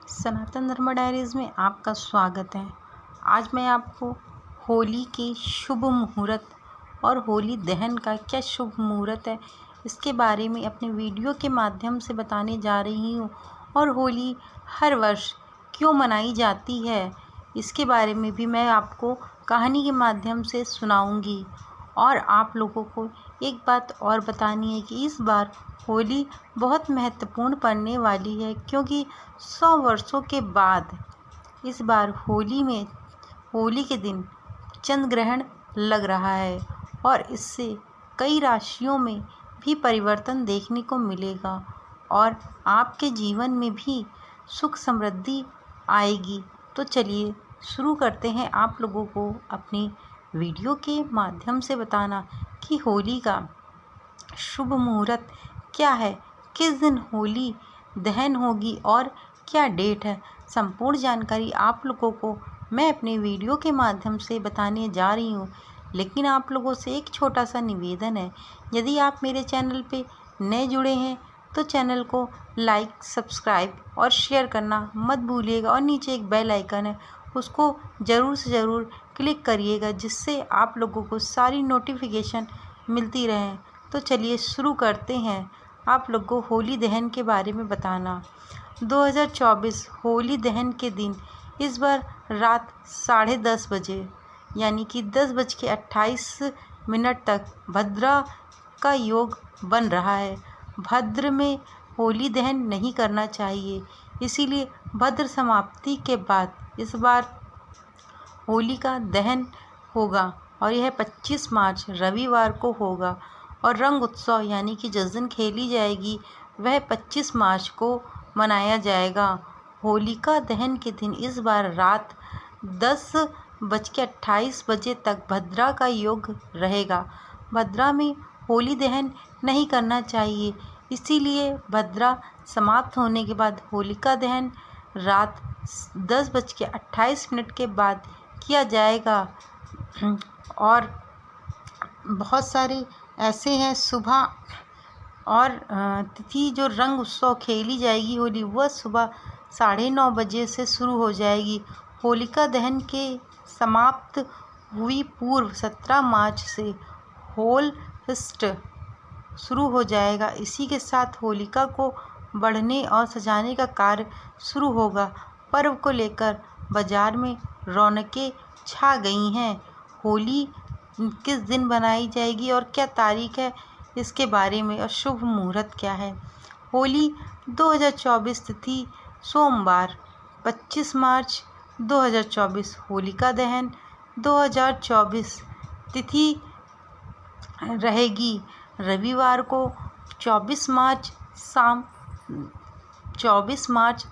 सनातन धर्म डायरीज़ में आपका स्वागत है। आज मैं आपको होली के शुभ मुहूर्त और होली दहन का क्या शुभ मुहूर्त है इसके बारे में अपने वीडियो के माध्यम से बताने जा रही हूँ। और होली हर वर्ष क्यों मनाई जाती है इसके बारे में भी मैं आपको कहानी के माध्यम से सुनाऊंगी। और आप लोगों को एक बात और बतानी है कि इस बार होली बहुत महत्वपूर्ण पड़ने वाली है, क्योंकि 100 वर्षों के बाद इस बार होली के दिन चंद्र ग्रहण लग रहा है और इससे कई राशियों में भी परिवर्तन देखने को मिलेगा और आपके जीवन में भी सुख समृद्धि आएगी। तो चलिए शुरू करते हैं आप लोगों को अपनी वीडियो के माध्यम से बताना कि होली का शुभ मुहूर्त क्या है, किस दिन होली दहन होगी और क्या डेट है। संपूर्ण जानकारी आप लोगों को मैं अपने वीडियो के माध्यम से बताने जा रही हूँ। लेकिन आप लोगों से एक छोटा सा निवेदन है, यदि आप मेरे चैनल पे नए जुड़े हैं तो चैनल को लाइक, सब्सक्राइब और शेयर करना मत भूलिएगा। और नीचे एक बेल आइकन है, उसको ज़रूर से ज़रूर क्लिक करिएगा, जिससे आप लोगों को सारी नोटिफिकेशन मिलती रहे। तो चलिए शुरू करते हैं आप लोग को होली दहन के बारे में बताना। 2024 होली दहन के दिन इस बार रात 10:30 बजे यानी कि 10:28 तक भद्रा का योग बन रहा है। भद्र में होली दहन नहीं करना चाहिए, इसीलिए भद्र समाप्ति के बाद इस बार होली का दहन होगा और यह 25 मार्च रविवार को होगा। और रंग उत्सव यानी कि जिस दिन खेली जाएगी वह 25 मार्च को मनाया जाएगा। होलिका दहन के दिन इस बार रात 10:28 बजे तक भद्रा का योग रहेगा। भद्रा में होली दहन नहीं करना चाहिए, इसीलिए भद्रा समाप्त होने के बाद होलिका दहन रात 10:28 के बाद किया जाएगा। और बहुत सारे ऐसे हैं सुबह और तिथि जो रंग उत्सव खेली जाएगी होली, वह सुबह 9:30 बजे से शुरू हो जाएगी। होलिका दहन के समाप्त हुई पूर्व 17 मार्च से होल फेस्ट शुरू हो जाएगा। इसी के साथ होलिका को बढ़ने और सजाने का कार्य शुरू होगा। पर्व को लेकर बाजार में रौनकें छा गई हैं। होली किस दिन बनाई जाएगी और क्या तारीख है इसके बारे में और शुभ मुहूर्त क्या है। होली 2024 तिथि सोमवार 25 मार्च 2024। होलिका दहन 2024 तिथि रहेगी रविवार को 24 मार्च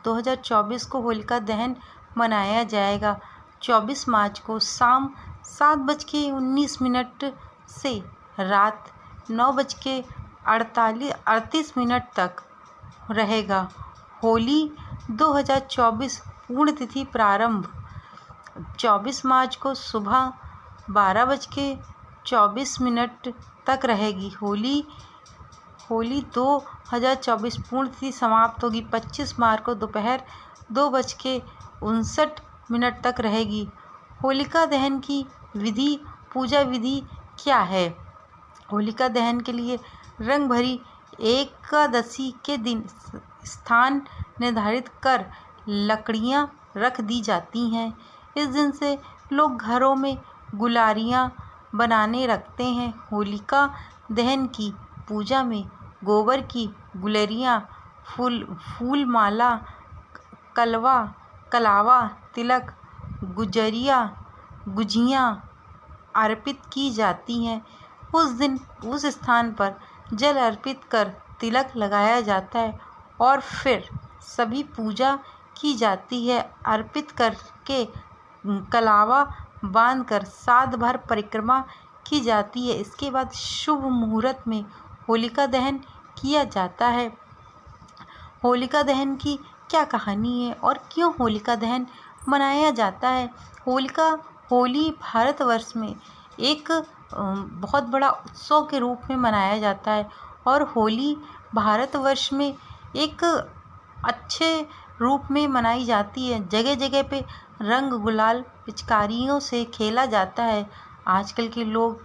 2024 को होलिका दहन मनाया जाएगा। 24 मार्च को शाम 7:19 से रात 9:38 तक रहेगा। होली 2024 पूर्ण तिथि प्रारंभ 24 मार्च को सुबह 12:24 तक रहेगी। होली 2024 पूर्ण तिथि समाप्त होगी 25 मार्च को दोपहर 2:59 तक रहेगी। होलिका दहन की विधि, पूजा विधि क्या है। होलिका दहन के लिए रंग भरी एकादशी के दिन स्थान निर्धारित कर लकड़ियां रख दी जाती हैं। इस दिन से लोग घरों में गुलारियां बनाने रखते हैं। होलिका दहन की पूजा में गोबर की गुलरियां, फूल माला, कलावा, तिलक, गुजियाँ अर्पित की जाती हैं। उस दिन उस स्थान पर जल अर्पित कर तिलक लगाया जाता है और फिर सभी पूजा की जाती है। अर्पित करके कलावा बांधकर सात बार परिक्रमा की जाती है। इसके बाद शुभ मुहूर्त में होलिका दहन किया जाता है। होलिका दहन की क्या कहानी है और क्यों होलिका दहन मनाया जाता है। होली भारतवर्ष में एक बहुत बड़ा उत्सव के रूप में मनाया जाता है और होली भारतवर्ष में एक अच्छे रूप में मनाई जाती है। जगह जगह पे रंग गुलाल पिचकारियों से खेला जाता है। आजकल के लोग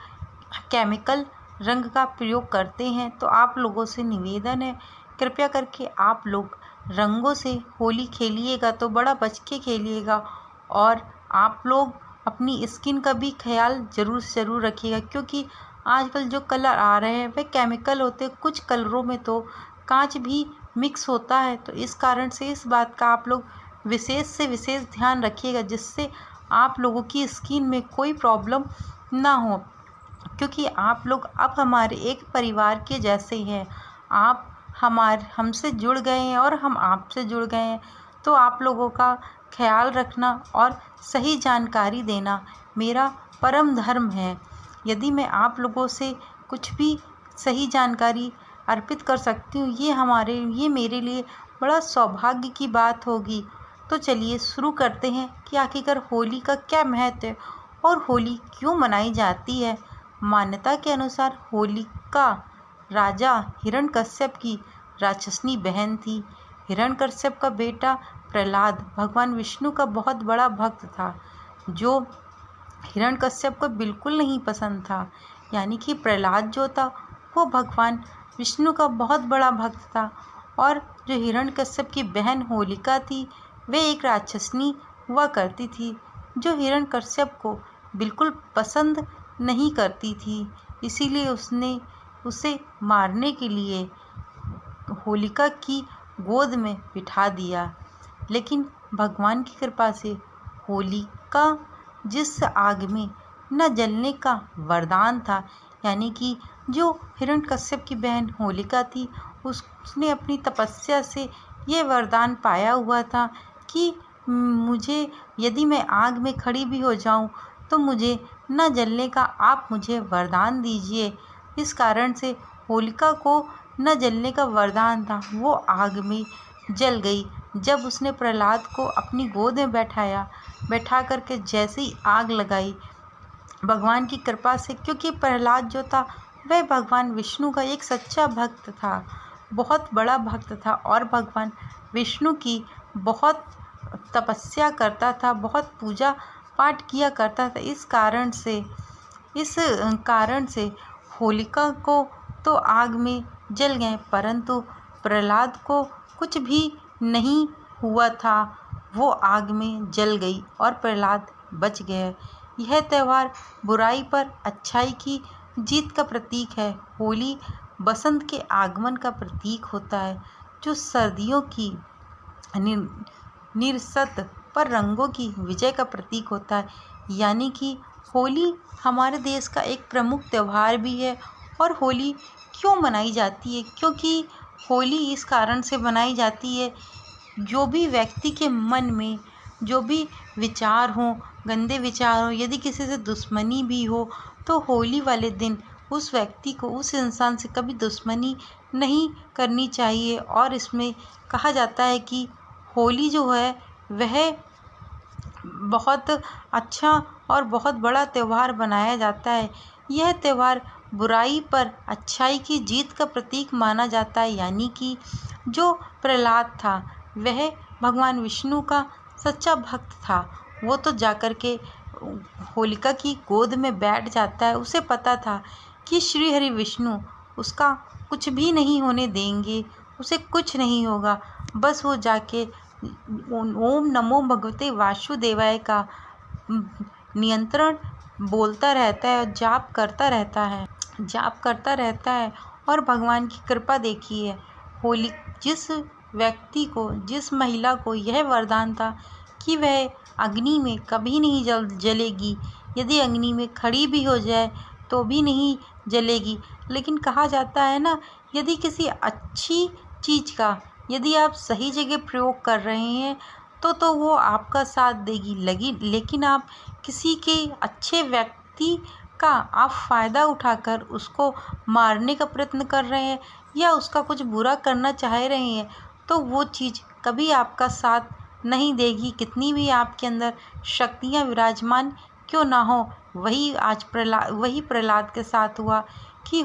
केमिकल रंग का प्रयोग करते हैं, तो आप लोगों से निवेदन है, कृपया करके आप लोग रंगों से होली खेलिएगा तो बड़ा बच के खेलिएगा। और आप लोग अपनी स्किन का भी ख्याल ज़रूर से ज़रूर रखिएगा, क्योंकि आजकल जो कलर आ रहे हैं वे केमिकल होते हैं। कुछ कलरों में तो कांच भी मिक्स होता है, तो इस कारण से इस बात का आप लोग विशेष से विशेष ध्यान रखिएगा, जिससे आप लोगों की स्किन में कोई प्रॉब्लम ना हो, क्योंकि आप लोग अब हमारे एक परिवार के जैसे हैं। आप हमसे जुड़ गए हैं और हम आपसे जुड़ गए हैं, तो आप लोगों का ख्याल रखना और सही जानकारी देना मेरा परम धर्म है। यदि मैं आप लोगों से कुछ भी सही जानकारी अर्पित कर सकती हूँ, ये मेरे लिए बड़ा सौभाग्य की बात होगी। तो चलिए शुरू करते हैं कि आखिरकार होली का क्या महत्व है और होली क्यों मनाई जाती है। मान्यता के अनुसार होलिका राजा हिरण्यकश्यप की राक्षसनी बहन थी। हिरण्यकश्यप का बेटा प्रहलाद भगवान विष्णु का बहुत बड़ा भक्त था, जो हिरण्यकश्यप को बिल्कुल नहीं पसंद था। यानी कि प्रहलाद जो था वो भगवान विष्णु का बहुत बड़ा भक्त था, और जो हिरण्यकश्यप की बहन होलिका थी वे एक राक्षसनी हुआ करती थी, जो हिरण्यकश्यप को बिल्कुल पसंद नहीं करती थी। इसीलिए उसने उसे मारने के लिए होलिका की गोद में बिठा दिया। लेकिन भगवान की कृपा से होलिका जिस आग में न जलने का वरदान था, यानी कि जो हिरण्यकश्यप की बहन होलिका थी उसने अपनी तपस्या से ये वरदान पाया हुआ था कि मुझे यदि मैं आग में खड़ी भी हो जाऊं तो मुझे न जलने का आप मुझे वरदान दीजिए। इस कारण से होलिका को न जलने का वरदान था, वो आग में जल गई। जब उसने प्रहलाद को अपनी गोद में बैठा करके जैसे ही आग लगाई, भगवान की कृपा से, क्योंकि प्रहलाद जो था वह भगवान विष्णु का एक सच्चा भक्त था, बहुत बड़ा भक्त था, और भगवान विष्णु की बहुत तपस्या करता था, बहुत पूजा पाठ किया करता था। इस कारण से होलिका को तो आग में जल गए, परंतु प्रहलाद को कुछ भी नहीं हुआ था, वो आग में जल गई और प्रहलाद बच गए। यह त्यौहार बुराई पर अच्छाई की जीत का प्रतीक है। होली बसंत के आगमन का प्रतीक होता है, जो सर्दियों की निरसत पर रंगों की विजय का प्रतीक होता है। यानी कि होली हमारे देश का एक प्रमुख त्यौहार भी है। और होली क्यों मनाई जाती है? क्योंकि होली इस कारण से मनाई जाती है, जो भी व्यक्ति के मन में जो भी विचार हों, गंदे विचार हों, यदि किसी से दुश्मनी भी हो, तो होली वाले दिन उस व्यक्ति को, उस इंसान से कभी दुश्मनी नहीं करनी चाहिए। और इसमें कहा जाता है कि होली जो है वह बहुत अच्छा और बहुत बड़ा त्यौहार बनाया जाता है। यह त्यौहार बुराई पर अच्छाई की जीत का प्रतीक माना जाता है। यानी कि जो प्रहलाद था वह भगवान विष्णु का सच्चा भक्त था, वो तो जाकर के होलिका की गोद में बैठ जाता है। उसे पता था कि श्री हरि विष्णु उसका कुछ भी नहीं होने देंगे, उसे कुछ नहीं होगा। बस वो जाके ओम नमो भगवते वासुदेवाय का नियंत्रण बोलता रहता है और जाप करता रहता है। और भगवान की कृपा देखिए, होली जिस व्यक्ति को, जिस महिला को यह वरदान था कि वह अग्नि में कभी नहीं जलेगी, यदि अग्नि में खड़ी भी हो जाए तो भी नहीं जलेगी। लेकिन कहा जाता है ना, यदि किसी अच्छी चीज़ का यदि आप सही जगह प्रयोग कर रहे हैं तो वो आपका साथ देगी। लेकिन आप किसी के अच्छे व्यक्ति का आप फ़ायदा उठाकर उसको मारने का प्रयत्न कर रहे हैं या उसका कुछ बुरा करना चाह रहे हैं, तो वो चीज़ कभी आपका साथ नहीं देगी। कितनी भी आपके अंदर शक्तियाँ विराजमान क्यों ना हो। वही प्रहलाद के साथ हुआ कि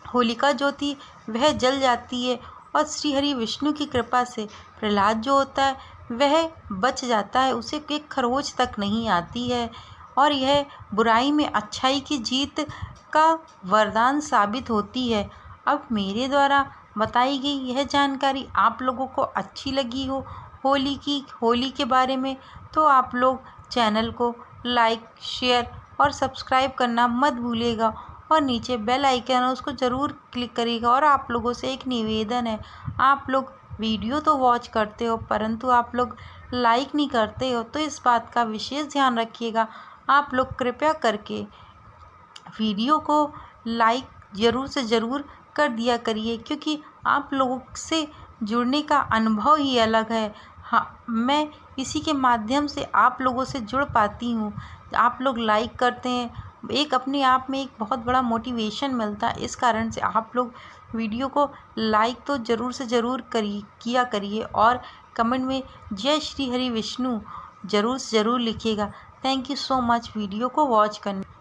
होलिका जो थी वह जल जाती है और श्री हरि विष्णु की कृपा से प्रहलाद जो होता है वह बच जाता है, उसे एक खरोच तक नहीं आती है और यह बुराई में अच्छाई की जीत का वरदान साबित होती है। अब मेरे द्वारा बताई गई यह जानकारी आप लोगों को अच्छी लगी हो होली के बारे में, तो आप लोग चैनल को लाइक, शेयर और सब्सक्राइब करना मत भूलिएगा और नीचे बेल आइकन है उसको ज़रूर क्लिक करिएगा। और आप लोगों से एक निवेदन है, आप लोग वीडियो तो वॉच करते हो परंतु आप लोग लाइक नहीं करते हो, तो इस बात का विशेष ध्यान रखिएगा। आप लोग कृपया करके वीडियो को लाइक ज़रूर से ज़रूर कर दिया करिए, क्योंकि आप लोगों से जुड़ने का अनुभव ही अलग है। हाँ, मैं इसी के माध्यम से आप लोगों से जुड़ पाती हूँ। आप लोग लाइक करते हैं, एक अपने आप में एक बहुत बड़ा मोटिवेशन मिलता है। इस कारण से आप लोग वीडियो को लाइक तो ज़रूर से ज़रूर किया करिए और कमेंट में जय श्री हरि विष्णु ज़रूर से ज़रूर लिखिएगा। Thank you so much video को वॉच करने।